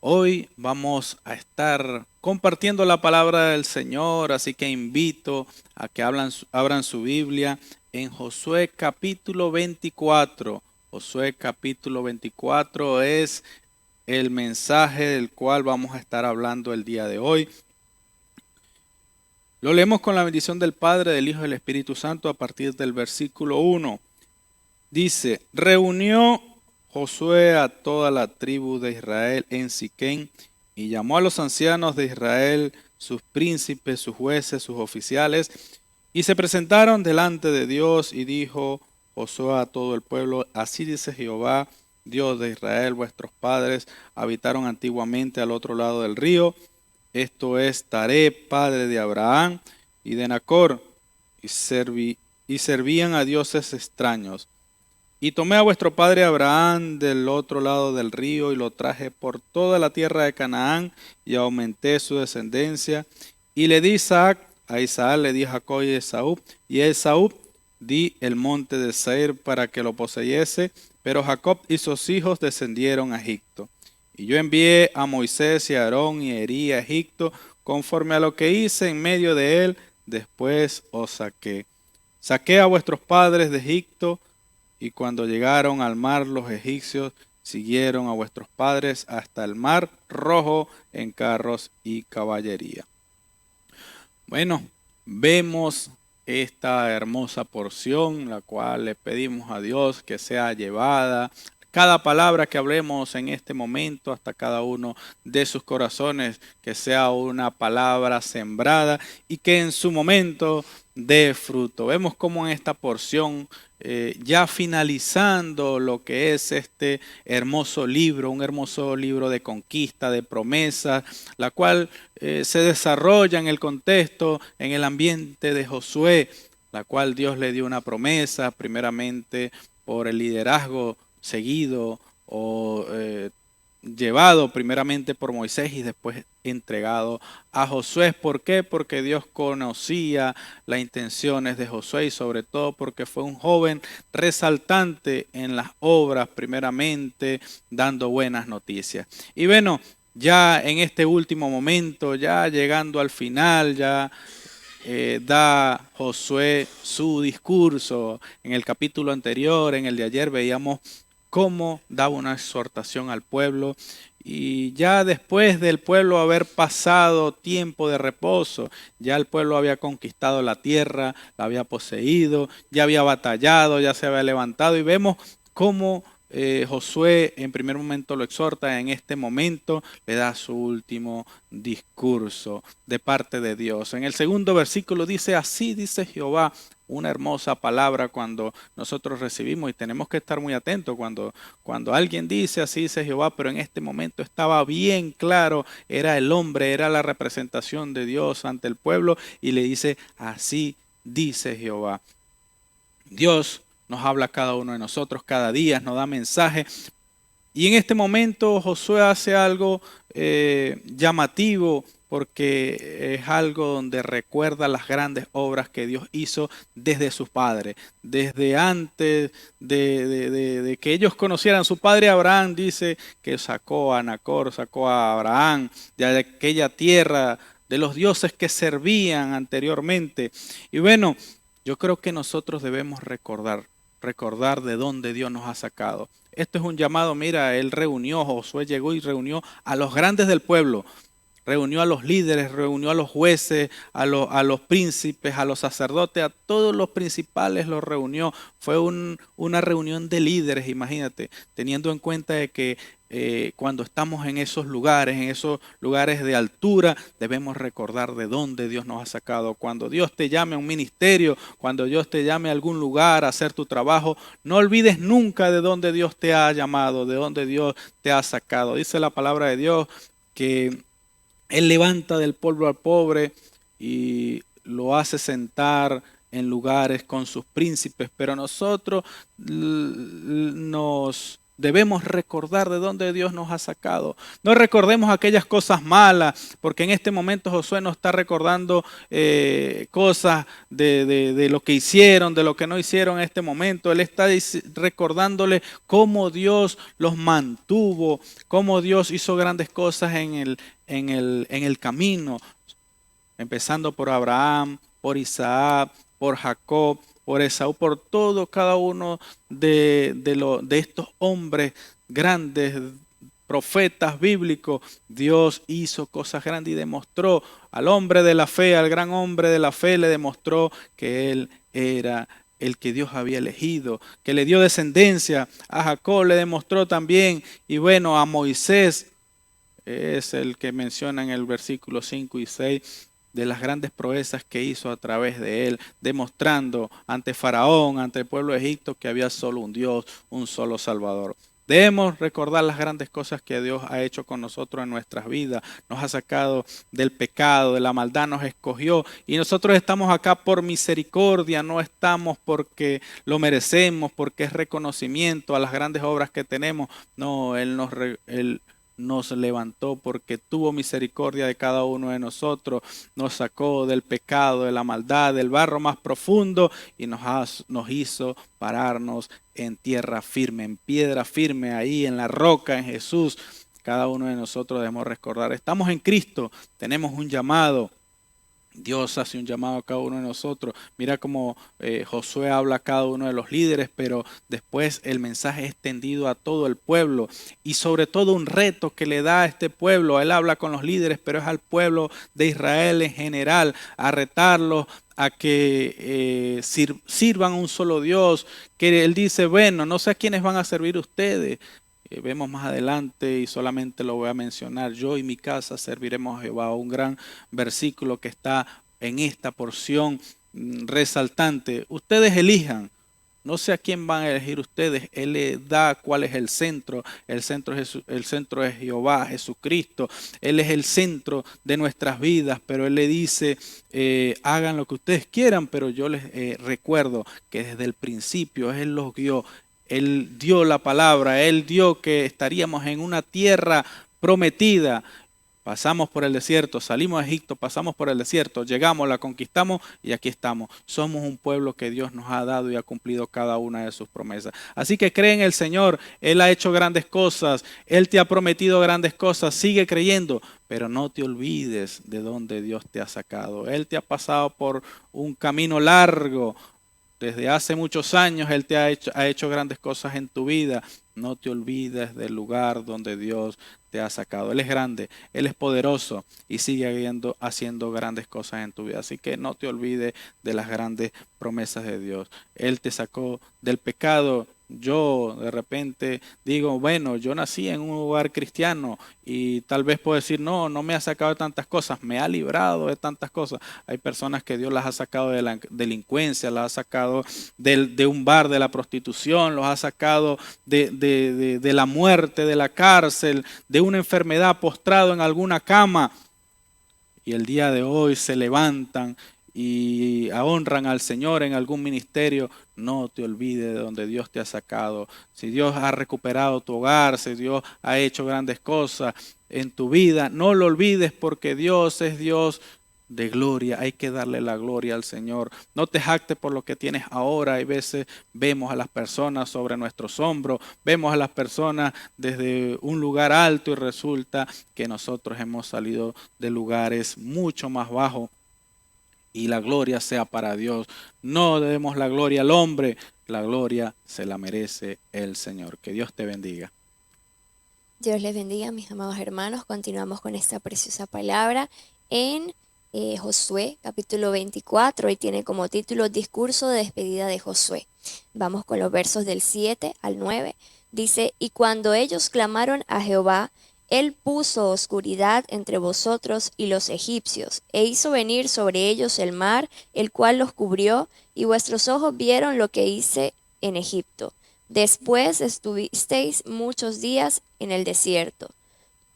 Hoy vamos a estar compartiendo la palabra del Señor, así que invito a que abran su Biblia en Josué capítulo 24. Josué capítulo 24 es el mensaje del cual vamos a estar hablando el día de hoy. Lo leemos con la bendición del Padre, del Hijo y del Espíritu Santo a partir del versículo 1. Dice, reunió Josué a toda la tribu de Israel en Siquén y llamó a los ancianos de Israel, sus príncipes, sus jueces, sus oficiales, y se presentaron delante de Dios y dijo Josué a todo el pueblo, así dice Jehová, Dios de Israel, vuestros padres habitaron antiguamente al otro lado del río, esto es Taré, padre de Abraham y de Nacor, y servían a dioses extraños. Y tomé a vuestro padre Abraham del otro lado del río y lo traje por toda la tierra de Canaán y aumenté su descendencia. Y le di a Isaac le di Jacob y a Esaú di el monte de Seir para que lo poseyese, pero Jacob y sus hijos descendieron a Egipto. Y yo envié a Moisés y a Aarón y herí a Egipto conforme a lo que hice en medio de él, después os saqué. Saqué a vuestros padres de Egipto, y cuando llegaron al mar, los egipcios siguieron a vuestros padres hasta el mar rojo en carros y caballería. Bueno, vemos esta hermosa porción, la cual le pedimos a Dios que sea llevada. Cada palabra que hablemos en este momento, hasta cada uno de sus corazones, que sea una palabra sembrada y que en su momento dé fruto. Vemos cómo en esta porción, ya finalizando lo que es este hermoso libro, un hermoso libro de conquista, de promesas, la cual se desarrolla en el contexto, en el ambiente de Josué, la cual Dios le dio una promesa, primeramente por el liderazgo seguido o llevado primeramente por Moisés y después entregado a Josué. ¿Por qué? Porque Dios conocía las intenciones de Josué y sobre todo porque fue un joven resaltante en las obras, primeramente dando buenas noticias. Y bueno, ya en este último momento, ya llegando al final, ya da Josué su discurso. En el capítulo anterior, en el de ayer, veíamos cómo daba una exhortación al pueblo. Y ya después del pueblo haber pasado tiempo de reposo, ya el pueblo había conquistado la tierra, la había poseído, ya había batallado, ya se había levantado. Y vemos cómo Josué en primer momento lo exhorta, en este momento le da su último discurso de parte de Dios. En el segundo versículo dice, así dice Jehová, una hermosa palabra cuando nosotros recibimos y tenemos que estar muy atentos cuando alguien dice así dice Jehová, pero en este momento estaba bien claro, era el hombre, era la representación de Dios ante el pueblo y le dice, así dice Jehová. Dios nos habla a cada uno de nosotros, cada día nos da mensaje. Y en este momento Josué hace algo llamativo porque es algo donde recuerda las grandes obras que Dios hizo desde sus padres, desde antes de que ellos conocieran. Su padre Abraham dice que sacó a Nacor, sacó a Abraham de aquella tierra, de los dioses que servían anteriormente. Y bueno, yo creo que nosotros debemos recordar de dónde Dios nos ha sacado. Esto es un llamado, mira, él reunió, Josué llegó y reunió a los grandes del pueblo, reunió a los líderes, reunió a los jueces, a los príncipes, a los sacerdotes, a todos los principales los reunió. Fue una reunión de líderes, imagínate, teniendo en cuenta de que cuando estamos en esos lugares de altura, debemos recordar de dónde Dios nos ha sacado. Cuando Dios te llame a un ministerio, cuando Dios te llame a algún lugar a hacer tu trabajo, no olvides nunca de dónde Dios te ha llamado, de dónde Dios te ha sacado. Dice la palabra de Dios que Él levanta del polvo al pobre y lo hace sentar en lugares con sus príncipes, pero nosotros nos debemos recordar de dónde Dios nos ha sacado. No recordemos aquellas cosas malas, porque en este momento Josué nos está recordando cosas de lo que hicieron, de lo que no hicieron en este momento. Él está recordándole cómo Dios los mantuvo, cómo Dios hizo grandes cosas en el camino, empezando por Abraham, por Isaac, por Jacob, por Esaú, por todo, cada uno de estos hombres grandes, profetas bíblicos. Dios hizo cosas grandes y demostró al hombre de la fe, al gran hombre de la fe, le demostró que él era el que Dios había elegido, que le dio descendencia. A Jacob le demostró también, y bueno, a Moisés, es el que menciona en el versículo 5 y 6, de las grandes proezas que hizo a través de él, demostrando ante Faraón, ante el pueblo de Egipto, que había solo un Dios, un solo Salvador. Debemos recordar las grandes cosas que Dios ha hecho con nosotros en nuestras vidas. Nos ha sacado del pecado, de la maldad, nos escogió. Y nosotros estamos acá por misericordia, no estamos porque lo merecemos, porque es reconocimiento a las grandes obras que tenemos. No, Él nos levantó porque tuvo misericordia de cada uno de nosotros, nos sacó del pecado, de la maldad, del barro más profundo y nos hizo pararnos en tierra firme, en piedra firme, ahí en la roca, en Jesús. Cada uno de nosotros debemos recordar, estamos en Cristo, tenemos un llamado. Dios hace un llamado a cada uno de nosotros. Mira cómo Josué habla a cada uno de los líderes, pero después el mensaje es extendido a todo el pueblo y sobre todo un reto que le da a este pueblo. Él habla con los líderes, pero es al pueblo de Israel en general, a retarlos a que sirvan a un solo Dios, que él dice, bueno, no sé a quiénes van a servir ustedes. Vemos más adelante y solamente lo voy a mencionar. Yo y mi casa serviremos a Jehová. Un gran versículo que está en esta porción resaltante. Ustedes elijan. No sé a quién van a elegir ustedes. Él les da cuál es el centro. El centro es Jehová, Jesucristo. Él es el centro de nuestras vidas. Pero Él le dice, hagan lo que ustedes quieran. Pero yo les recuerdo que desde el principio Él los guió. Él dio la palabra, Él dio que estaríamos en una tierra prometida. Pasamos por el desierto, salimos de Egipto, pasamos por el desierto, llegamos, la conquistamos y aquí estamos. Somos un pueblo que Dios nos ha dado y ha cumplido cada una de sus promesas. Así que cree en el Señor, Él ha hecho grandes cosas, Él te ha prometido grandes cosas, sigue creyendo, pero no te olvides de dónde Dios te ha sacado. Él te ha pasado por un camino largo. Desde hace muchos años Él te ha hecho grandes cosas en tu vida. No te olvides del lugar donde Dios te ha sacado. Él es grande, Él es poderoso y sigue haciendo grandes cosas en tu vida. Así que no te olvides de las grandes promesas de Dios. Él te sacó del pecado. Yo de repente digo, bueno, yo nací en un hogar cristiano y tal vez puedo decir, no me ha sacado de tantas cosas, me ha librado de tantas cosas. Hay personas que Dios las ha sacado de la delincuencia, las ha sacado de un bar, de la prostitución, los ha sacado de la muerte, de la cárcel, de una enfermedad, postrado en alguna cama. Y el día de hoy se levantan y honran al Señor en algún ministerio. No te olvides de donde Dios te ha sacado. Si Dios ha recuperado tu hogar, si Dios ha hecho grandes cosas en tu vida, no lo olvides porque Dios es Dios de gloria. Hay que darle la gloria al Señor. No te jactes por lo que tienes ahora. Hay veces vemos a las personas sobre nuestros hombros, vemos a las personas desde un lugar alto y resulta que nosotros hemos salido de lugares mucho más bajos. Y la gloria sea para Dios. No demos la gloria al hombre, la gloria se la merece el Señor. Que Dios te bendiga. Dios les bendiga, mis amados hermanos. Continuamos con esta preciosa palabra en Josué, capítulo 24, y tiene como título Discurso de despedida de Josué. Vamos con los versos del 7 al 9. Dice, y cuando ellos clamaron a Jehová, Él puso oscuridad entre vosotros y los egipcios, e hizo venir sobre ellos el mar, el cual los cubrió, y vuestros ojos vieron lo que hice en Egipto. Después estuvisteis muchos días en el desierto.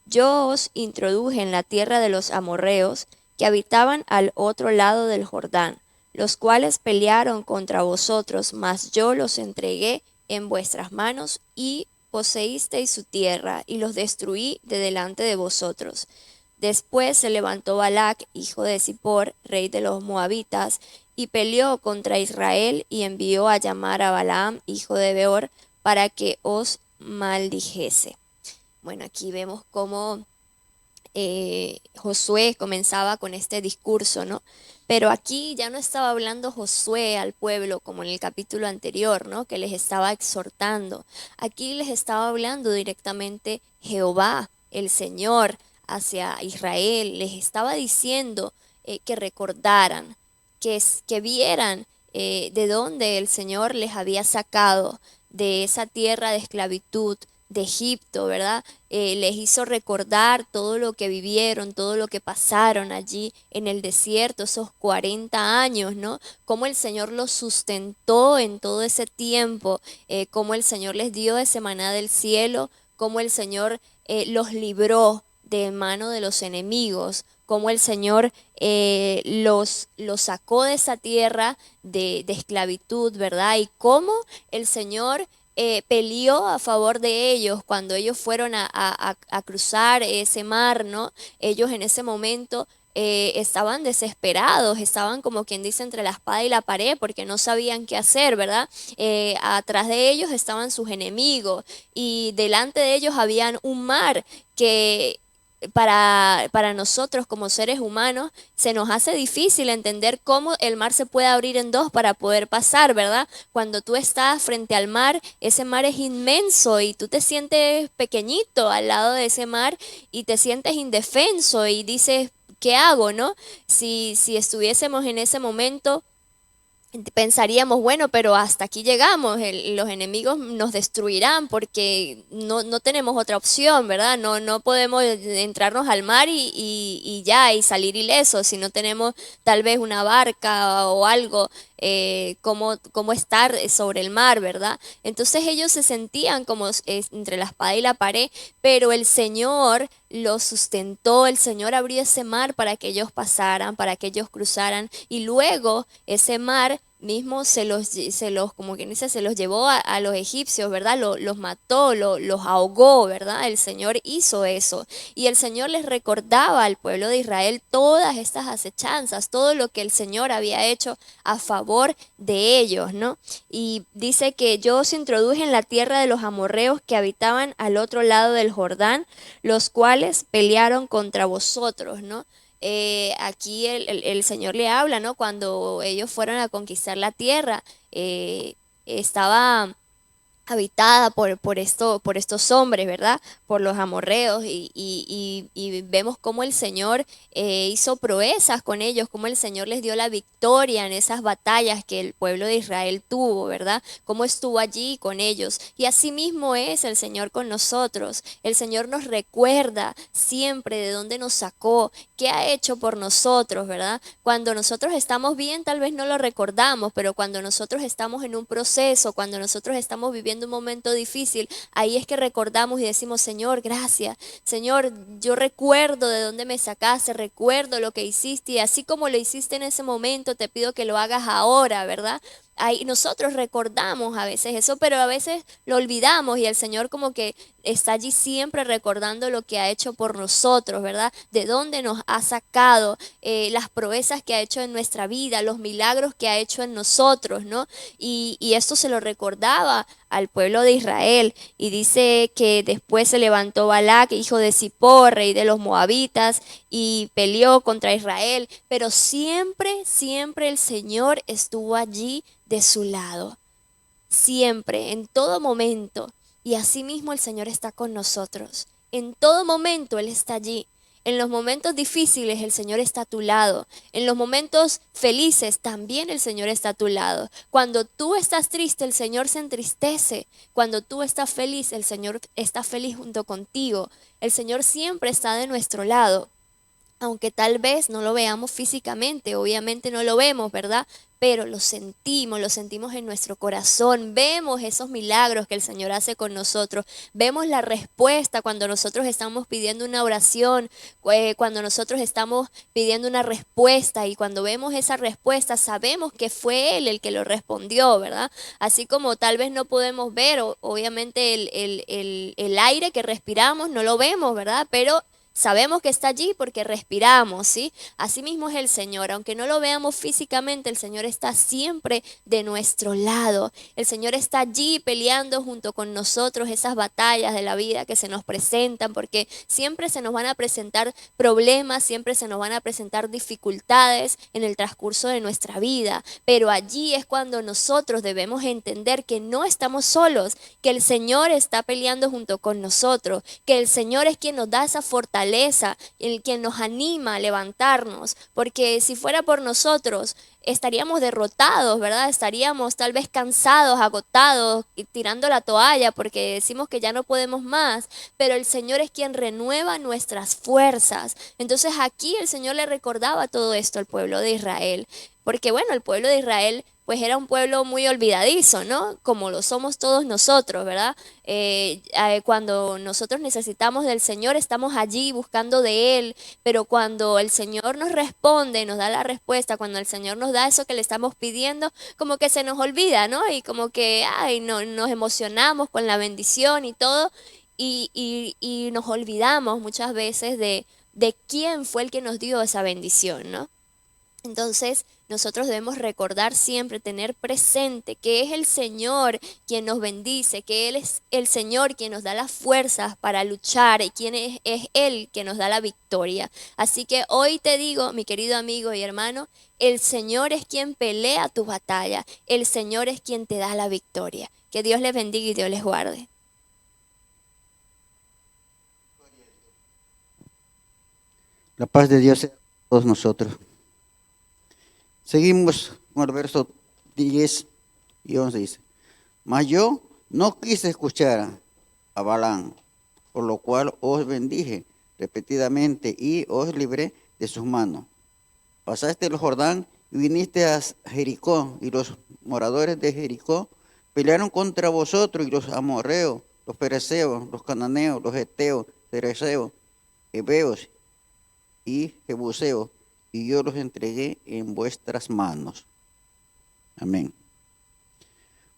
Yo os introduje en la tierra de los amorreos, que habitaban al otro lado del Jordán, los cuales pelearon contra vosotros, mas yo los entregué en vuestras manos y poseísteis su tierra, y los destruí de delante de vosotros. Después se levantó Balac, hijo de Zippor, rey de los moabitas, y peleó contra Israel, y envió a llamar a Balaam, hijo de Beor, para que os maldijese. Bueno, aquí vemos cómo Josué comenzaba con este discurso, ¿no? Pero aquí ya no estaba hablando Josué al pueblo como en el capítulo anterior, ¿no? Que les estaba exhortando. Aquí les estaba hablando directamente Jehová, el Señor, hacia Israel. Les estaba diciendo que recordaran, que vieran de dónde el Señor les había sacado, de esa tierra de esclavitud, de Egipto, ¿verdad? Les hizo recordar todo lo que vivieron, todo lo que pasaron allí en el desierto, esos 40 años, ¿no? Cómo el Señor los sustentó en todo ese tiempo, cómo el Señor les dio ese maná del cielo, cómo el Señor los libró de mano de los enemigos, cómo el Señor los sacó de esa tierra de esclavitud, ¿verdad? Y cómo el Señor peleó a favor de ellos cuando ellos fueron a cruzar ese mar, ¿no? Ellos en ese momento estaban desesperados, estaban como quien dice entre la espada y la pared porque no sabían qué hacer, ¿verdad? Atrás de ellos estaban sus enemigos y delante de ellos habían un mar que para nosotros como seres humanos se nos hace difícil entender cómo el mar se puede abrir en dos para poder pasar, ¿verdad? Cuando tú estás frente al mar, ese mar es inmenso y tú te sientes pequeñito al lado de ese mar y te sientes indefenso y dices, ¿qué hago, no? Si estuviésemos en ese momento pensaríamos, bueno, pero hasta aquí llegamos, los enemigos nos destruirán porque no tenemos otra opción, ¿verdad? No podemos entrarnos al mar y ya, y salir ilesos, si no tenemos tal vez una barca o algo, como estar sobre el mar, ¿verdad? Entonces ellos se sentían como entre la espada y la pared, pero el Señor los sustentó, el Señor abrió ese mar para que ellos pasaran, para que ellos cruzaran, y luego ese mar mismo como quien dice, se los llevó a los egipcios, ¿verdad? Los mató, los ahogó, ¿verdad? El Señor hizo eso. Y el Señor les recordaba al pueblo de Israel todas estas acechanzas, todo lo que el Señor había hecho a favor de ellos, ¿no? Y dice que yo os introduje en la tierra de los amorreos que habitaban al otro lado del Jordán, los cuales pelearon contra vosotros, ¿no? Aquí el Señor le habla, ¿no? Cuando ellos fueron a conquistar la tierra, estaba habitada por estos hombres, ¿verdad? Por los amorreos y vemos cómo el Señor hizo proezas con ellos, cómo el Señor les dio la victoria en esas batallas que el pueblo de Israel tuvo, ¿verdad? Cómo estuvo allí con ellos. Y así mismo es el Señor con nosotros. El Señor nos recuerda siempre de dónde nos sacó, qué ha hecho por nosotros, ¿verdad? Cuando nosotros estamos bien, tal vez no lo recordamos, pero cuando nosotros estamos en un proceso, cuando nosotros estamos viviendo un momento difícil, ahí es que recordamos y decimos, Señor, gracias. Señor, yo recuerdo de dónde me sacaste, recuerdo lo que hiciste y así como lo hiciste en ese momento, te pido que lo hagas ahora, ¿verdad? Ahí nosotros recordamos a veces eso, pero a veces lo olvidamos y el Señor como que está allí siempre recordando lo que ha hecho por nosotros, ¿verdad? De dónde nos ha sacado, las proezas que ha hecho en nuestra vida, los milagros que ha hecho en nosotros, ¿no? Y esto se lo recordaba al pueblo de Israel y dice que después se levantó Balac, hijo de Zippor, rey de los moabitas, y peleó contra Israel, pero siempre el Señor estuvo allí de su lado, siempre, en todo momento. Y asimismo el Señor está con nosotros. En todo momento Él está allí. En los momentos difíciles el Señor está a tu lado. En los momentos felices también el Señor está a tu lado. Cuando tú estás triste, el Señor se entristece. Cuando tú estás feliz, el Señor está feliz junto contigo. El Señor siempre está de nuestro lado. aunque tal vez no lo veamos físicamente, obviamente no lo vemos, ¿verdad? Pero lo sentimos en nuestro corazón, vemos esos milagros que el Señor hace con nosotros, vemos la respuesta cuando nosotros estamos pidiendo una oración, cuando nosotros estamos pidiendo una respuesta y cuando vemos esa respuesta sabemos que fue Él el que lo respondió, ¿verdad? Así como tal vez no podemos ver, obviamente el aire que respiramos no lo vemos, ¿verdad? Pero sabemos que está allí porque respiramos, ¿sí? Así mismo es el Señor. Aunque no lo veamos físicamente, el Señor está siempre de nuestro lado. El Señor está allí peleando junto con nosotros esas batallas de la vida que se nos presentan, porque siempre se nos van a presentar problemas, siempre se nos van a presentar dificultades en el transcurso de nuestra vida. Pero allí es cuando nosotros debemos entender que no estamos solos, que el Señor está peleando junto con nosotros, que el Señor es quien nos da esa fortaleza, el quien nos anima a levantarnos, porque si fuera por nosotros, estaríamos derrotados, ¿verdad? Estaríamos tal vez cansados, agotados y tirando la toalla porque decimos que ya no podemos más, pero el Señor es quien renueva nuestras fuerzas. Entonces aquí el Señor le recordaba todo esto al pueblo de Israel, porque bueno, el pueblo de Israel pues era un pueblo muy olvidadizo, ¿no? Como lo somos todos nosotros, ¿verdad? Cuando nosotros necesitamos del Señor, estamos allí buscando de Él, pero cuando el Señor nos responde, nos da la respuesta, cuando el Señor nos da eso que le estamos pidiendo, como que se nos olvida, ¿no? Y como que, ay, no, nos emocionamos con la bendición y todo, y nos olvidamos muchas veces de quién fue el que nos dio esa bendición, ¿no? Entonces, nosotros debemos recordar siempre, tener presente que es el Señor quien nos bendice, que Él es el Señor quien nos da las fuerzas para luchar y quien es Él quien nos da la victoria. Así que hoy te digo, mi querido amigo y hermano, el Señor es quien pelea tu batalla, el Señor es quien te da la victoria. Que Dios les bendiga y Dios les guarde. La paz de Dios sea con todos nosotros. Seguimos con el verso 10 y 11 dice, mas yo no quise escuchar a Balaam, por lo cual os bendije repetidamente y os libré de sus manos. Pasaste el Jordán y viniste a Jericó, y los moradores de Jericó pelearon contra vosotros, y los amorreos, los fereceos, los cananeos, los heteos, cerezeos, heveos y jebuseos, y yo los entregué en vuestras manos. Amén.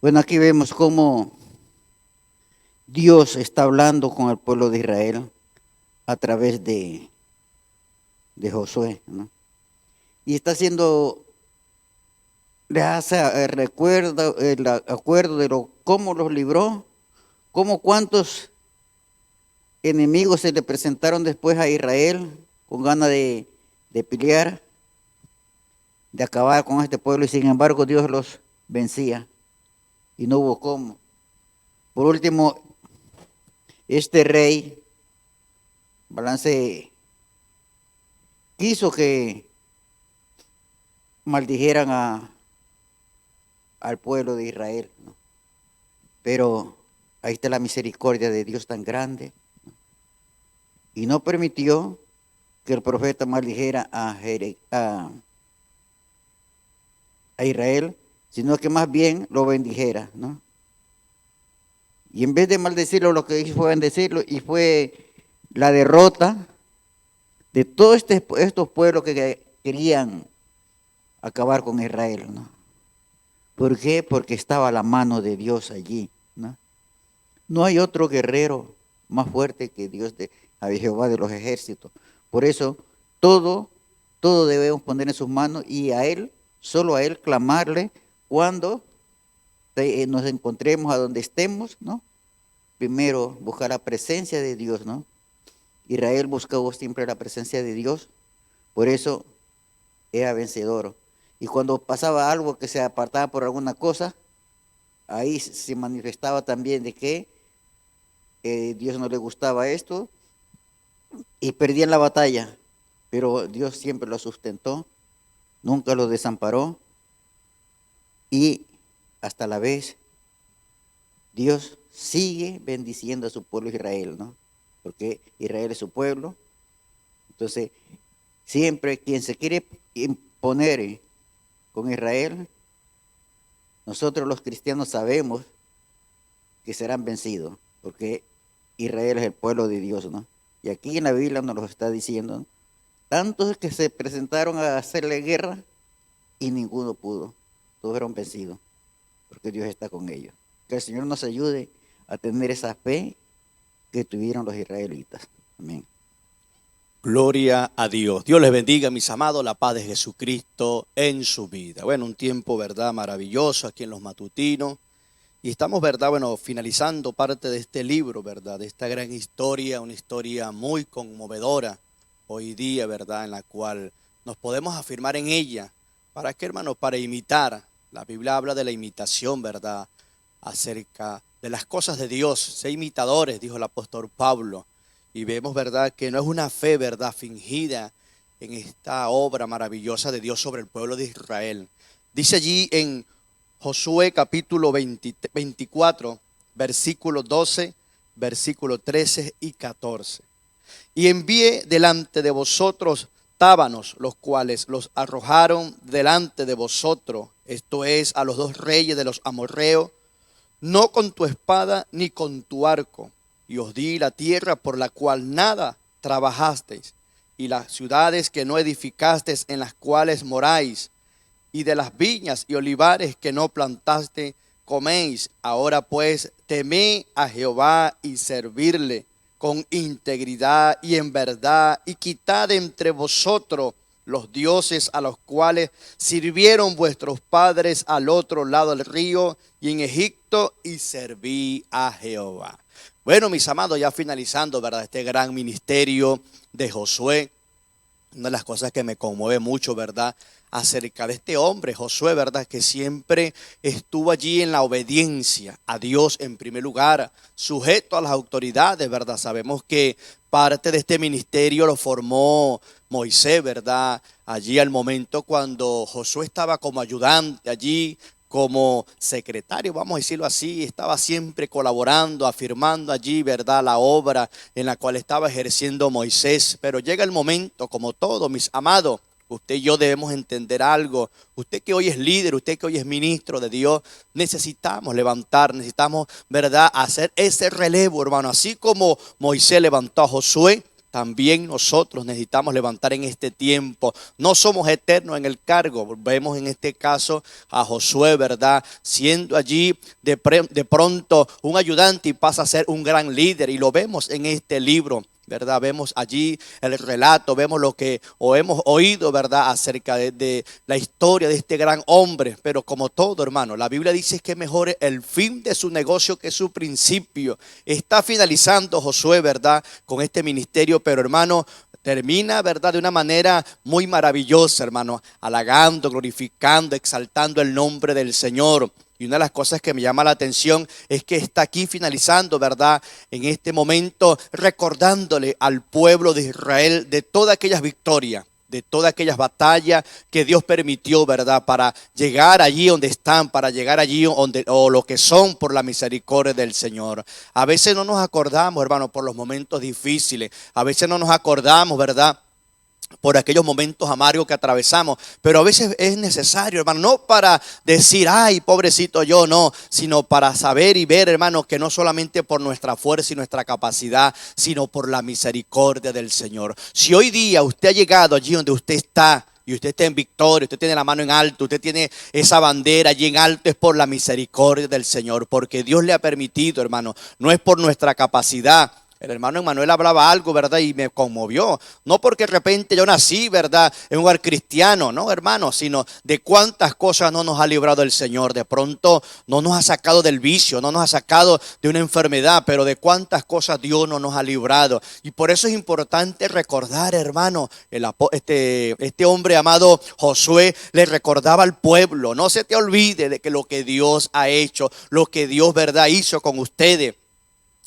Bueno, aquí vemos cómo Dios está hablando con el pueblo de Israel a través de Josué, ¿no? Y está haciendo, le hace recuerda el acuerdo de cómo los libró, cómo cuántos enemigos se le presentaron después a Israel con ganas de pelear, de acabar con este pueblo, y sin embargo Dios los vencía y no hubo cómo. Por último, este rey, Balance, quiso que maldijeran al pueblo de Israel, ¿no? Pero ahí está la misericordia de Dios tan grande, ¿no? Y no permitió que el profeta maldijera a Israel, sino que más bien lo bendijera, ¿no? Y en vez de maldecirlo, lo que hizo fue bendecirlo, y fue la derrota de todos estos pueblos que querían acabar con Israel, ¿no? ¿Por qué? Porque estaba la mano de Dios allí, ¿no? No hay otro guerrero más fuerte que Dios a Jehová de los ejércitos. Por eso, todo debemos poner en sus manos y a Él, solo a Él clamarle cuando nos encontremos a donde estemos, ¿no? Primero, buscar la presencia de Dios, ¿no? Israel buscaba siempre la presencia de Dios, por eso era vencedor. Y cuando pasaba algo que se apartaba por alguna cosa, ahí se manifestaba también de que Dios no le gustaba esto y perdían la batalla. Pero Dios siempre lo sustentó, nunca lo desamparó, y hasta la vez Dios sigue bendiciendo a su pueblo Israel, ¿no? Porque Israel es su pueblo. Entonces, Siempre quien se quiere imponer con Israel, nosotros los cristianos sabemos que serán vencidos, porque Israel es el pueblo de Dios, ¿no? Y aquí en la Biblia nos lo está diciendo, ¿no? Tantos que se presentaron a hacerle guerra y ninguno pudo. Todos fueron vencidos, porque Dios está con ellos. Que el Señor nos ayude a tener esa fe que tuvieron los israelitas. Amén. Gloria a Dios. Dios les bendiga, mis amados, la paz de Jesucristo en su vida. Bueno, un tiempo, ¿verdad?, maravilloso aquí en los matutinos. Y estamos, ¿verdad?, bueno, finalizando parte de este libro, ¿verdad?, de esta gran historia, una historia muy conmovedora hoy día, ¿verdad?, en la cual nos podemos afirmar en ella. ¿Para qué, hermanos? Para imitar. La Biblia habla de la imitación, ¿verdad?, acerca de las cosas de Dios. Sé imitadores, dijo el apóstol Pablo. Y vemos, ¿verdad?, que no es una fe, ¿verdad?, fingida en esta obra maravillosa de Dios sobre el pueblo de Israel. Dice allí en Josué capítulo 24, versículo 12, versículo 13 y 14. Y envié delante de vosotros tábanos, los cuales los arrojaron delante de vosotros, esto es, a los dos reyes de los amorreos, no con tu espada ni con tu arco. Y os di la tierra por la cual nada trabajasteis, y las ciudades que no edificasteis, en las cuales moráis, y de las viñas y olivares que no plantaste, coméis. Ahora pues, temed a Jehová y servirle con integridad y en verdad, y quitad entre vosotros los dioses a los cuales sirvieron vuestros padres al otro lado del río y en Egipto, y serví a Jehová. Bueno, mis amados, ya finalizando, ¿verdad?, este gran ministerio de Josué. Una de las cosas que me conmueve mucho, ¿verdad?, acerca de este hombre, Josué, ¿verdad?, que siempre estuvo allí en la obediencia a Dios en primer lugar, sujeto a las autoridades, ¿verdad? Sabemos que parte de este ministerio lo formó Moisés, ¿verdad? Allí al momento cuando Josué estaba como ayudante allí, como secretario, vamos a decirlo así, estaba siempre colaborando, afirmando allí, ¿verdad?, la obra en la cual estaba ejerciendo Moisés. Pero llega el momento, como todo, mis amados, usted y yo debemos entender algo. Usted que hoy es líder, usted que hoy es ministro de Dios, necesitamos levantar, necesitamos, ¿verdad?, hacer ese relevo, hermano. Así como Moisés levantó a Josué, también nosotros necesitamos levantar en este tiempo. No somos eternos en el cargo. Vemos en este caso a Josué, ¿verdad?, siendo allí de pronto un ayudante y pasa a ser un gran líder. Y lo vemos en este libro, ¿verdad? Vemos allí el relato, vemos lo que hemos oído, ¿verdad?, acerca de la historia de este gran hombre. Pero como todo, hermano, la Biblia dice que mejor el fin de su negocio que su principio. Está finalizando Josué, ¿verdad?, con este ministerio, pero hermano, termina, ¿verdad?, de una manera muy maravillosa, hermano, halagando, glorificando, exaltando el nombre del Señor. Y una de las cosas que me llama la atención es que está aquí finalizando, ¿verdad?, en este momento recordándole al pueblo de Israel de todas aquellas victorias, de todas aquellas batallas que Dios permitió, ¿verdad?, para llegar allí donde están, para llegar allí donde, o lo que son por la misericordia del Señor. A veces no nos acordamos, hermano, por los momentos difíciles. A veces no nos acordamos, ¿verdad?, por aquellos momentos amargos que atravesamos, pero a veces es necesario, hermano, no para decir, ay, pobrecito yo, no, sino para saber y ver, hermano, que no solamente por nuestra fuerza y nuestra capacidad, sino por la misericordia del Señor. Si hoy día usted ha llegado allí donde usted está, y usted está en victoria, usted tiene la mano en alto, usted tiene esa bandera allí en alto, es por la misericordia del Señor, porque Dios le ha permitido, hermano, no es por nuestra capacidad. El hermano Emmanuel hablaba algo, ¿verdad?, y me conmovió. No porque de repente yo nací, ¿verdad?, en un hogar cristiano, no, hermano, sino de cuántas cosas no nos ha librado el Señor. De pronto no nos ha sacado del vicio, no nos ha sacado de una enfermedad, pero de cuántas cosas Dios no nos ha librado. Y por eso es importante recordar, hermano, este hombre llamado Josué le recordaba al pueblo, no se te olvide de que lo que Dios ha hecho, lo que Dios, ¿verdad?, hizo con ustedes.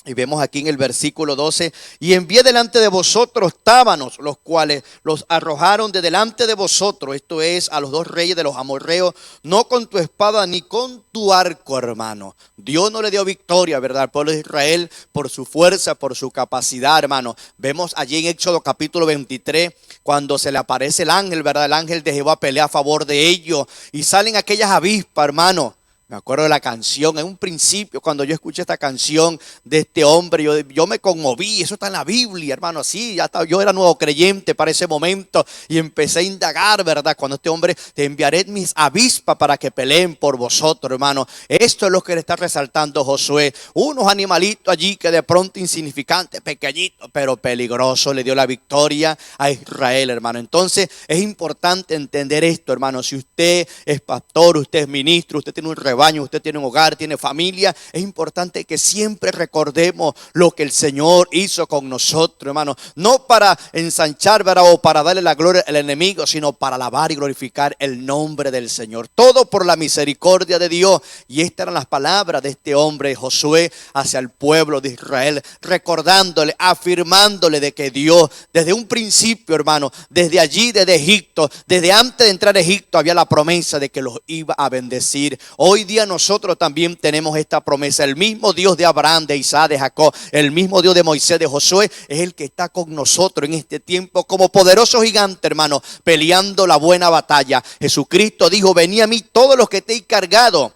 Y vemos aquí en el versículo 12, y envié delante de vosotros tábanos, los cuales los arrojaron de delante de vosotros, esto es, a los dos reyes de los amorreos, no con tu espada ni con tu arco, hermano. Dios no le dio victoria, ¿verdad?, al pueblo de Israel por su fuerza, por su capacidad, hermano. Vemos allí en Éxodo capítulo 23, cuando se le aparece el ángel, ¿verdad? El ángel de Jehová pelea a favor de ellos y salen aquellas avispas, hermano. Me acuerdo de la canción, en un principio cuando yo escuché esta canción de este hombre, yo me conmoví, eso está en la Biblia, hermano, así, yo era nuevo creyente para ese momento y empecé a indagar, ¿verdad? Cuando este hombre, te enviaré mis avispas para que peleen por vosotros, hermano. Esto es lo que le está resaltando Josué, unos animalitos allí que de pronto insignificantes, pequeñitos, pero peligrosos, le dio la victoria a Israel, hermano. Entonces es importante entender esto, hermano. Si usted es pastor, usted es ministro, usted tiene un rebaño, usted tiene un hogar, tiene familia, es importante que siempre recordemos lo que el Señor hizo con nosotros, hermano. No para ensanchar, ¿verdad?, o para darle la gloria al enemigo, sino para alabar y glorificar el nombre del Señor. Todo por la misericordia de Dios. Y estas eran las palabras de este hombre Josué hacia el pueblo de Israel, recordándole, afirmándole de que Dios desde un principio, hermano, desde allí, desde Egipto, desde antes de entrar a Egipto, había la promesa de que los iba a bendecir. Hoy día nosotros también tenemos esta promesa. El mismo Dios de Abraham, de Isaac, de Jacob, el mismo Dios de Moisés, de Josué, es el que está con nosotros en este tiempo como poderoso gigante, hermano, peleando la buena batalla. Jesucristo dijo: venid a mí todos los que estéis cargados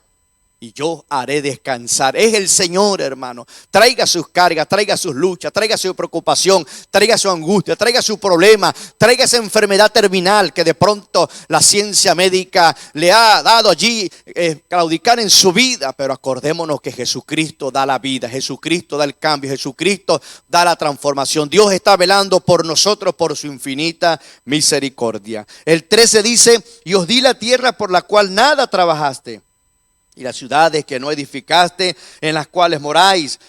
y yo haré descansar. Es el Señor, hermano. Traiga sus cargas, traiga sus luchas, traiga su preocupación, traiga su angustia, traiga su problema, traiga esa enfermedad terminal que de pronto la ciencia médica le ha dado allí claudicar en su vida. Pero acordémonos que Jesucristo da la vida, Jesucristo da el cambio, Jesucristo da la transformación. Dios está velando por nosotros por su infinita misericordia. El 13 dice: y os di la tierra por la cual nada trabajaste, y las ciudades que no edificaste, en las cuales moráis,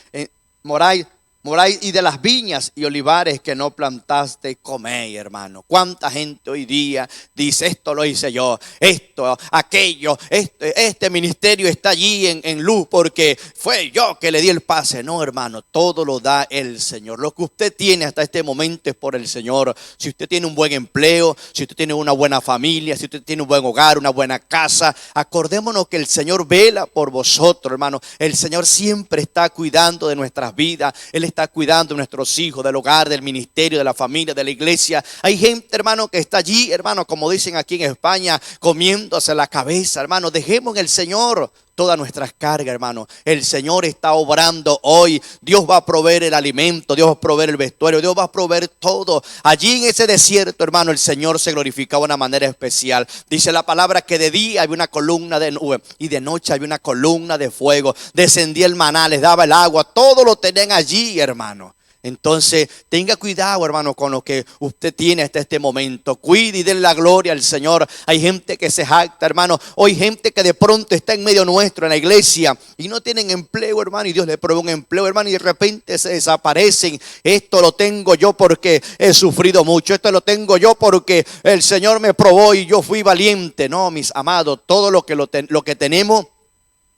y de las viñas y olivares que no plantaste, coméis, hermano. ¿Cuánta gente hoy día dice: esto lo hice yo, esto, aquello, este ministerio está allí en luz porque fue yo que le di el pase? No, hermano, todo lo da el Señor. Lo que usted tiene hasta este momento es por el Señor. Si usted tiene un buen empleo, si usted tiene una buena familia, si usted tiene un buen hogar, una buena casa, acordémonos que el Señor vela por vosotros, hermano. El Señor siempre está cuidando de nuestras vidas. Él está cuidando de nuestros hijos, del hogar, del ministerio, de la familia, de la iglesia. Hay gente, hermano, que está allí, hermano, como dicen aquí en España, comiéndose la cabeza, hermano. Dejemos en el Señor todas nuestras cargas, hermano. El Señor está obrando hoy. Dios va a proveer el alimento, Dios va a proveer el vestuario, Dios va a proveer todo. Allí en ese desierto, hermano, el Señor se glorificaba de una manera especial. Dice la palabra que de día había una columna de nube y de noche había una columna de fuego. Descendía el maná, les daba el agua, todo lo tenían allí, hermano. Entonces tenga cuidado, hermano, con lo que usted tiene hasta este momento. Cuide y den la gloria al Señor. Hay gente que se jacta, hermano. O hay gente que de pronto está en medio nuestro en la iglesia y no tienen empleo, hermano, y Dios le provee un empleo, hermano, y de repente se desaparecen. Esto lo tengo yo porque he sufrido mucho. Esto lo tengo yo porque el Señor me probó y yo fui valiente. No, mis amados, todo lo que tenemos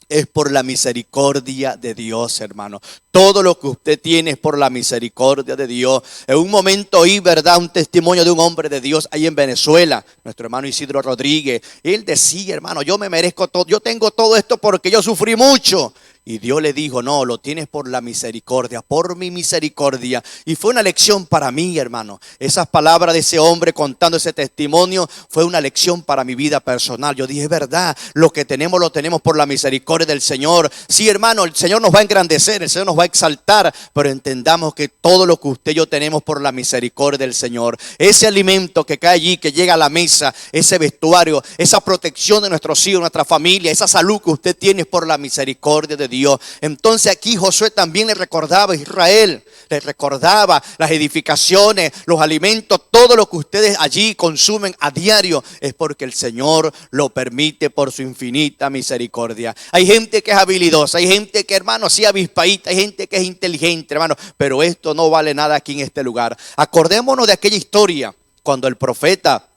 es por la misericordia de Dios, hermano. Todo lo que usted tiene es por la misericordia de Dios. En un momento oí, ¿verdad?, un testimonio de un hombre de Dios ahí en Venezuela, nuestro hermano Isidro Rodríguez. Él decía: hermano, yo me merezco todo, yo tengo todo esto porque yo sufrí mucho. Y Dios le dijo: no, lo tienes por la misericordia, por mi misericordia. Y fue una lección para mí, hermano. Esas palabras de ese hombre contando ese testimonio fue una lección para mi vida personal. Yo dije: es verdad, lo que tenemos lo tenemos por la misericordia del Señor. Sí, hermano, el Señor nos va a engrandecer, el Señor nos va a exaltar, pero entendamos que todo lo que usted y yo tenemos por la misericordia del Señor. Ese alimento que cae allí, que llega a la mesa, ese vestuario, esa protección de nuestros hijos, nuestra familia, esa salud que usted tiene es por la misericordia de Dios. Entonces aquí Josué también le recordaba a Israel, le recordaba las edificaciones, los alimentos, todo lo que ustedes allí consumen a diario es porque el Señor lo permite por su infinita misericordia. Hay gente que es habilidosa, hay gente que, hermano, sí avispadita, hay gente que es inteligente, hermano, pero esto no vale nada aquí en este lugar. Acordémonos de aquella historia cuando el profeta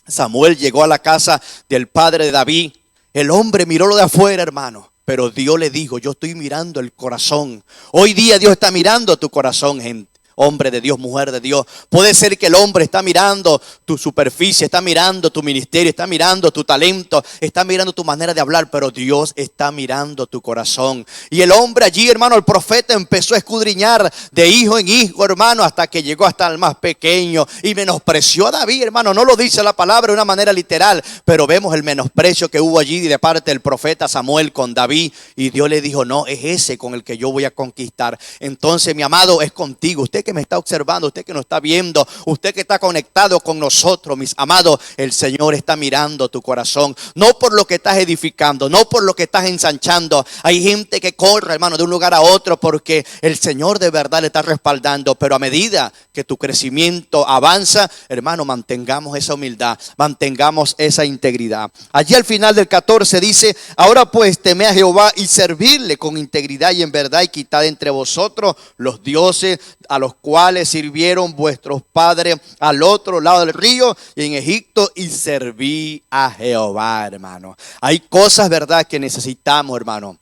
Samuel llegó a la casa del padre de David. El hombre miró lo de afuera, hermano, Pero Dios le dijo, yo estoy mirando el corazón. Hoy día Dios está mirando tu corazón, gente. Hombre de Dios, mujer de Dios. Puede ser que el hombre está mirando tu superficie, está mirando tu ministerio, está mirando tu talento, está mirando tu manera de hablar, pero Dios está mirando tu corazón. Y el hombre allí, hermano, el profeta empezó a escudriñar de hijo en hijo, hermano, hasta que llegó hasta el más pequeño y menospreció a David, hermano. No lo dice la palabra de una manera literal, pero vemos el menosprecio que hubo allí de parte del profeta Samuel con David. Y Dios le dijo, no, es ese con el que yo voy a conquistar. Entonces, mi amado, es contigo. Usted que me está observando, usted que nos está viendo, usted que está conectado con nosotros, mis amados, el Señor está mirando tu corazón, no por lo que estás edificando, no por lo que estás ensanchando. Hay gente que corre, hermano, de un lugar a otro porque el Señor de verdad le está respaldando, pero a medida que tu crecimiento avanza, hermano, mantengamos esa humildad, mantengamos esa integridad. Allí al final del 14 dice, ahora pues temed a Jehová y servirle con integridad y en verdad, y quitad entre vosotros los dioses a los cuales sirvieron vuestros padres al otro lado del río y en Egipto, y serví a Jehová, hermano. Hay cosas, verdad, que necesitamos, hermano,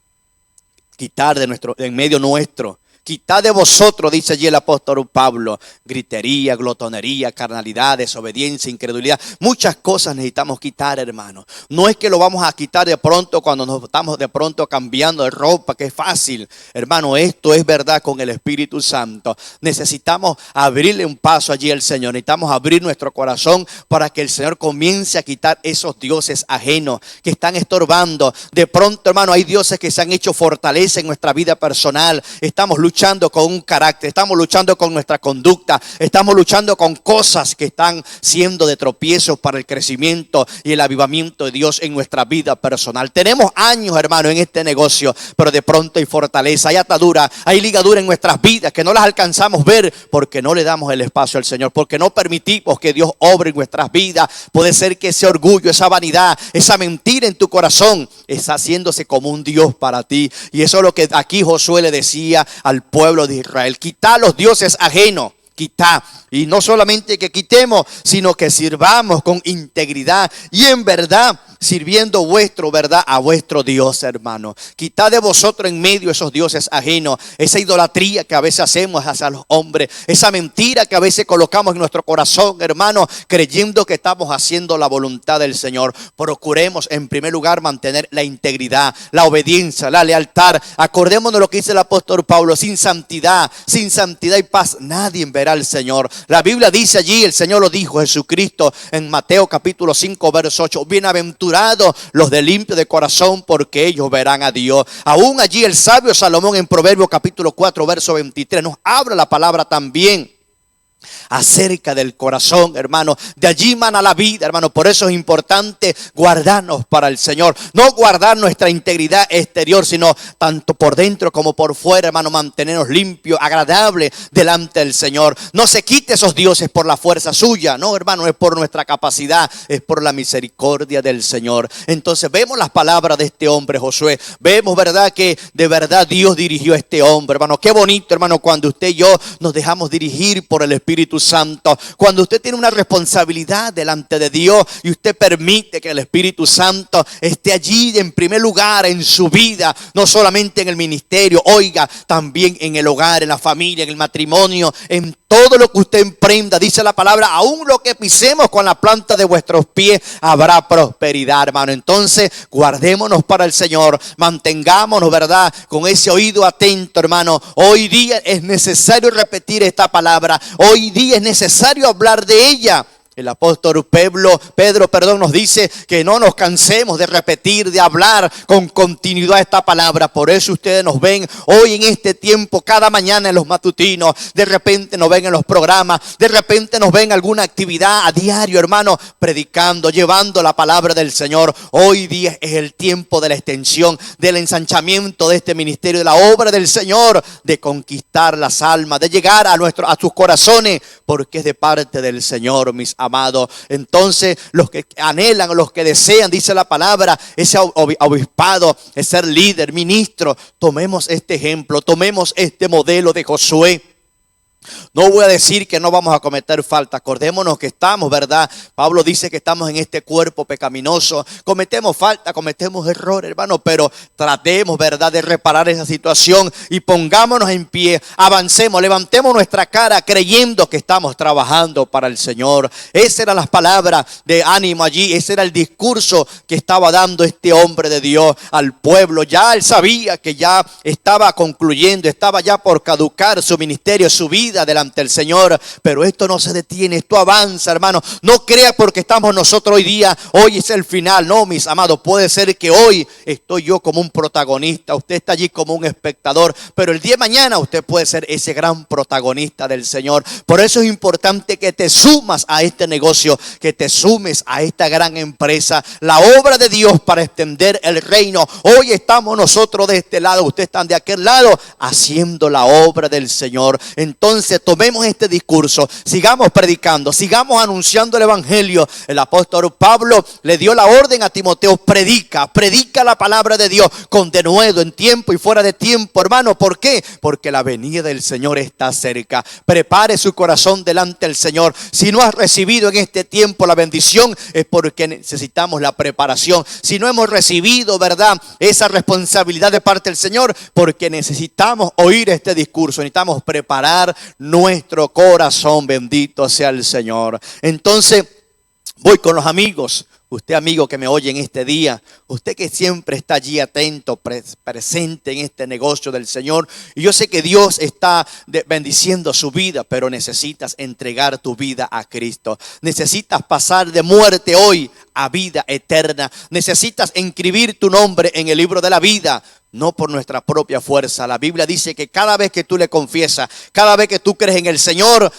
quitar de en medio nuestro. Quitad de vosotros, dice allí el apóstol Pablo, gritería, glotonería, carnalidad, desobediencia, incredulidad. Muchas cosas necesitamos quitar, hermano. No es que lo vamos a quitar de pronto cuando nos estamos de pronto cambiando de ropa, que es fácil. Hermano, esto es verdad con el Espíritu Santo. Necesitamos abrirle un paso allí al Señor. Necesitamos abrir nuestro corazón para que el Señor comience a quitar esos dioses ajenos que están estorbando. De pronto, hermano, hay dioses que se han hecho fortaleza en nuestra vida personal. Estamos luchando con un carácter, estamos luchando con nuestra conducta, estamos luchando con cosas que están siendo de tropiezos para el crecimiento y el avivamiento de Dios en nuestra vida personal. Tenemos años, hermano, en este negocio, pero de pronto hay fortaleza, hay atadura, hay ligadura en nuestras vidas que no las alcanzamos a ver porque no le damos el espacio al Señor, porque no permitimos que Dios obre en nuestras vidas. Puede ser que ese orgullo, esa vanidad, esa mentira en tu corazón está haciéndose como un Dios para ti. Y eso es lo que aquí Josué le decía al pueblo de Israel: quitá los dioses ajenos, quitá. Y no solamente que quitemos, sino que sirvamos con integridad y en verdad, sirviendo verdad a vuestro Dios, hermano. Quitad de vosotros en medio esos dioses ajenos, esa idolatría que a veces hacemos hacia los hombres, esa mentira que a veces colocamos en nuestro corazón, hermano, creyendo que estamos haciendo la voluntad del Señor. Procuremos en primer lugar mantener la integridad, la obediencia, la lealtad. Acordémonos de lo que dice el apóstol Pablo: sin santidad y paz nadie verá al Señor. La Biblia dice allí, el Señor lo dijo, Jesucristo, en Mateo capítulo 5 verso 8: bienaventurados los de limpio de corazón, porque ellos verán a Dios. Aún allí el sabio Salomón en Proverbios capítulo 4 verso 23 nos habla la palabra también acerca del corazón, hermano. De allí mana la vida, hermano. Por eso es importante guardarnos para el Señor. No guardar nuestra integridad exterior, sino tanto por dentro como por fuera, hermano. Mantenernos limpios, agradables delante del Señor. No se quite esos dioses por la fuerza suya. No, hermano, es por nuestra capacidad, es por la misericordia del Señor. Entonces vemos las palabras de este hombre, Josué. Vemos, verdad, que de verdad Dios dirigió a este hombre, hermano. Qué bonito, hermano, cuando usted y yo nos dejamos dirigir por el Espíritu Santo. Cuando usted tiene una responsabilidad delante de Dios y usted permite que el Espíritu Santo esté allí en primer lugar en su vida, no solamente en el ministerio, oiga, también en el hogar, en la familia, en el matrimonio, en todo lo que usted emprenda. Dice la palabra: aún lo que pisemos con la planta de vuestros pies habrá prosperidad, hermano. Entonces guardémonos para el Señor, mantengámonos, verdad, con ese oído atento, hermano. Hoy día es necesario repetir esta palabra, hoy día es necesario hablar de ella. El apóstol Pedro, nos dice que no nos cansemos de repetir, de hablar con continuidad esta palabra. Por eso ustedes nos ven hoy en este tiempo, cada mañana en los matutinos. De repente nos ven en los programas, de repente nos ven en alguna actividad a diario, hermano, predicando, llevando la palabra del Señor. Hoy día es el tiempo de la extensión, del ensanchamiento de este ministerio, de la obra del Señor, de conquistar las almas, de llegar a sus corazones, porque es de parte del Señor, mis amados. Entonces, los que anhelan, los que desean, dice la palabra, ese obispado, es ser líder, ministro, tomemos este ejemplo, tomemos este modelo de Josué. No voy a decir que no vamos a cometer falta. Acordémonos que estamos, ¿verdad? Pablo dice que estamos en este cuerpo pecaminoso. Cometemos falta, cometemos errores, hermano, pero tratemos, ¿verdad?, de reparar esa situación y pongámonos en pie. Avancemos, levantemos nuestra cara creyendo que estamos trabajando para el Señor. Esas eran las palabras de ánimo allí. Ese era el discurso que estaba dando este hombre de Dios al pueblo. Ya él sabía que ya estaba concluyendo, estaba ya por caducar su ministerio, su vida delante del Señor, pero esto no se detiene, esto avanza, hermano. No crea porque estamos nosotros hoy día, hoy es el final. No, mis amados, puede ser que hoy estoy yo como un protagonista, usted está allí como un espectador, pero el día de mañana usted puede ser ese gran protagonista del Señor. Por eso es importante que te sumas a este negocio, que te sumes a esta gran empresa, la obra de Dios para extender el reino. Hoy estamos nosotros de este lado, ustedes están de aquel lado, haciendo la obra del Señor. Entonces tomemos este discurso, sigamos predicando, sigamos anunciando el evangelio. El apóstol Pablo le dio la orden a Timoteo: predica la palabra de Dios con denuedo, en tiempo y fuera de tiempo, hermano. ¿Por qué? Porque la venida del Señor está cerca. Prepare su corazón delante del Señor. Si no has recibido en este tiempo la bendición, es porque necesitamos la preparación. Si no hemos recibido, ¿verdad?, esa responsabilidad de parte del Señor, porque necesitamos oír este discurso, necesitamos preparar nuestro corazón. Bendito sea el Señor. Entonces voy con los amigos. Usted, amigo que me oye en este día, usted que siempre está allí atento, presente en este negocio del Señor. Y yo sé que Dios está bendiciendo su vida, pero necesitas entregar tu vida a Cristo. Necesitas pasar de muerte hoy a vida eterna. Necesitas inscribir tu nombre en el libro de la vida. No por nuestra propia fuerza. La Biblia dice que cada vez que tú le confiesas, cada vez que tú crees en el Señor,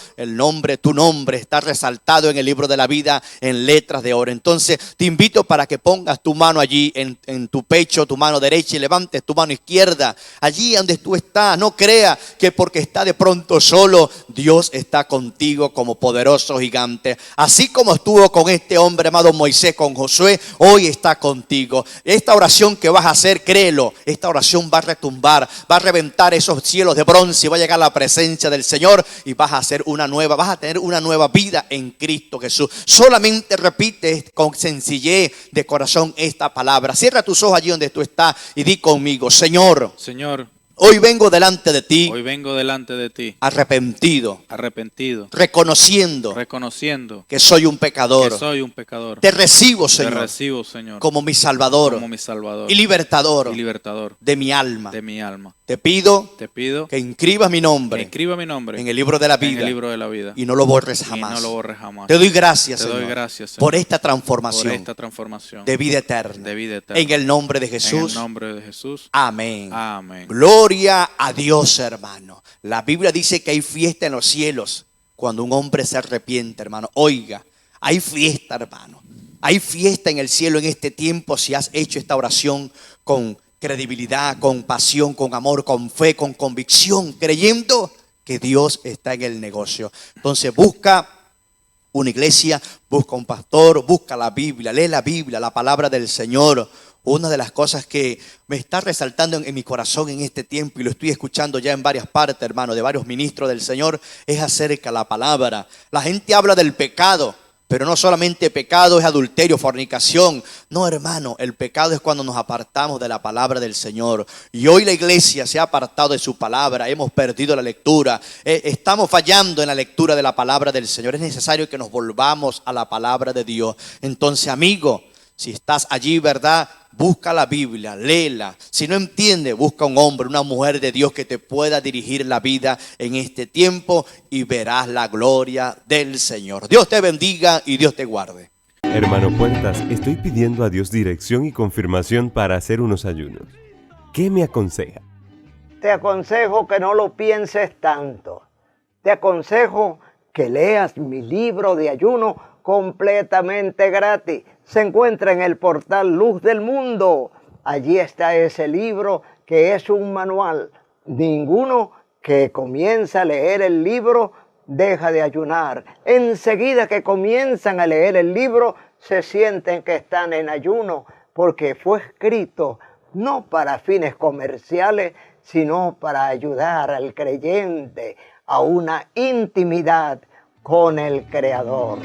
tu nombre está resaltado en el libro de la vida en letras de oro. Entonces te invito para que pongas tu mano allí en tu pecho, tu mano derecha, y levantes tu mano izquierda allí donde tú estás. No crea que porque está de pronto solo, Dios está contigo como poderoso gigante. Así como estuvo con este hombre amado Moisés, con Josué, hoy está contigo. Esta oración que vas a hacer, créelo, esta oración va a retumbar, va a reventar esos cielos de bronce y va a llegar a la presencia del Señor y vas a tener una nueva vida en Cristo Jesús. Solamente repite con sencillez de corazón esta palabra. Cierra tus ojos allí donde tú estás y di conmigo: Señor, hoy vengo delante de ti. Arrepentido. Reconociendo que soy un pecador. Te recibo, Señor. Como mi Salvador. Y libertador. De mi alma. Te pido que inscribas mi nombre. En el libro de la vida. Y no lo borres jamás. Te doy gracias, Señor. Por esta transformación. De vida eterna. En el nombre de Jesús. Amén. Gloria a Dios, hermano. La Biblia dice que hay fiesta en los cielos cuando un hombre se arrepiente, hermano. Oiga, hay fiesta, hermano. Hay fiesta en el cielo en este tiempo si has hecho esta oración con credibilidad, con pasión, con amor, con fe, con convicción, creyendo que Dios está en el negocio. Entonces busca una iglesia, busca un pastor, busca la Biblia, lee la Biblia, la palabra del Señor. Una de las cosas que me está resaltando en mi corazón en este tiempo, y lo estoy escuchando ya en varias partes, hermano, de varios ministros del Señor, es acerca de la palabra. La gente habla del pecado, pero no solamente pecado es adulterio, fornicación. No, hermano, el pecado es cuando nos apartamos de la palabra del Señor. Y hoy la iglesia se ha apartado de su palabra, hemos perdido la lectura, estamos fallando en la lectura de la palabra del Señor. Es necesario que nos volvamos a la palabra de Dios. Entonces, amigo, si estás allí, ¿verdad?, busca la Biblia, léela. Si no entiendes, busca un hombre, una mujer de Dios que te pueda dirigir la vida en este tiempo y verás la gloria del Señor. Dios te bendiga y Dios te guarde. Hermano Puertas, estoy pidiendo a Dios dirección y confirmación para hacer unos ayunos. ¿Qué me aconseja? Te aconsejo que no lo pienses tanto. Te aconsejo que leas mi libro de ayuno completamente gratis. Se encuentra en el portal Luz del Mundo. Allí está ese libro que es un manual. Ninguno que comienza a leer el libro deja de ayunar. Enseguida que comienzan a leer el libro, se sienten que están en ayuno, porque fue escrito no para fines comerciales, sino para ayudar al creyente a una intimidad con el Creador.